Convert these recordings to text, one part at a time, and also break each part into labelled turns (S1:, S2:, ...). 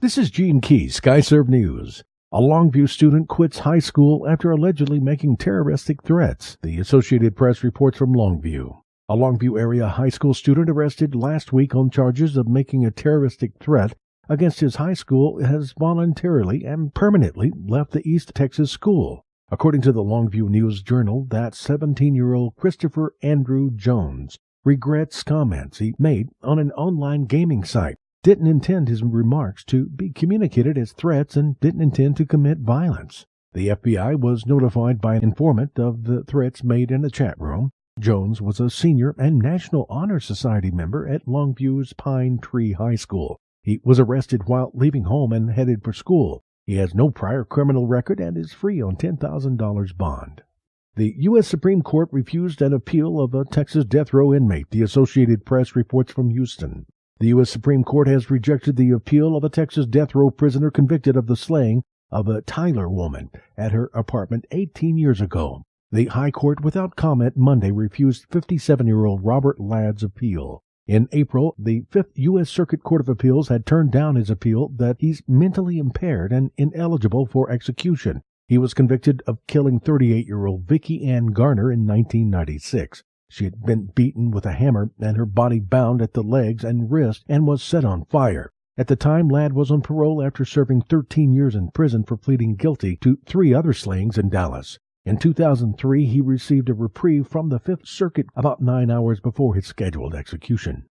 S1: This is Gene Key, Skyserve News. A Longview student quits high school after allegedly making terroristic threats. The Associated Press reports from Longview. A Longview area high school student arrested last week on charges of making a terroristic threat against his high school has voluntarily and permanently left the East Texas school. According to the Longview News Journal, that 17-year-old Christopher Andrew Jones regrets comments he made on an online gaming site, didn't intend his remarks to be communicated as threats, and didn't intend to commit violence. The FBI was notified by an informant of the threats made in a chat room. Jones was a senior and National Honor Society member at Longview's Pine Tree High School. He was arrested while leaving home and headed for school. He has no prior criminal record and is free on $10,000 bond. The U.S. Supreme Court refused an appeal of a Texas death row inmate, the Associated Press reports from Houston. The U.S. Supreme Court has rejected the appeal of a Texas death row prisoner convicted of the slaying of a Tyler woman at her apartment 18 years ago. The High Court, without comment, Monday refused 57-year-old Robert Ladd's appeal. In April, the Fifth U.S. Circuit Court of Appeals had turned down his appeal that he's mentally impaired and ineligible for execution. He was convicted of killing 38-year-old Vicki Ann Garner in 1996. She had been beaten with a hammer and her body bound at the legs and wrist and was set on fire. At the time, Ladd was on parole after serving 13 years in prison for pleading guilty to 3 other slayings in Dallas. In 2003, he received a reprieve from the Fifth Circuit about 9 hours before his scheduled execution.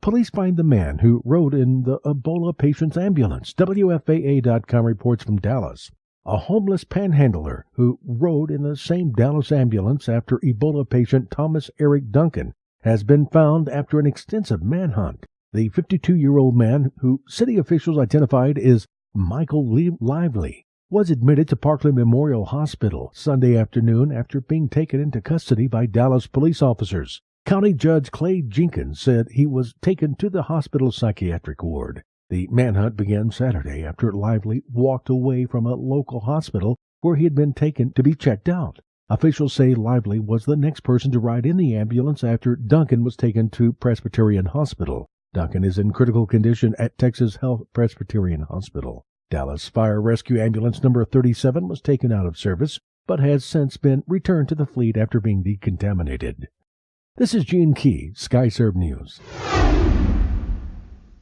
S1: Police find the man who rode in the Ebola patient's ambulance. WFAA.com reports from Dallas. A homeless panhandler who rode in the same Dallas ambulance after Ebola patient Thomas Eric Duncan has been found after an extensive manhunt. The 52-year-old man, who city officials identified as Michael Lively, was admitted to Parkland Memorial Hospital Sunday afternoon after being taken into custody by Dallas police officers. County Judge Clay Jenkins said he was taken to the hospital's psychiatric ward. The manhunt began Saturday after Lively walked away from a local hospital where he had been taken to be checked out. Officials say Lively was the next person to ride in the ambulance after Duncan was taken to Presbyterian Hospital. Duncan is in critical condition at Texas Health Presbyterian Hospital. Dallas Fire Rescue Ambulance number 37 was taken out of service, but has since been returned to the fleet after being decontaminated. This is Gene Key, Skyserve News.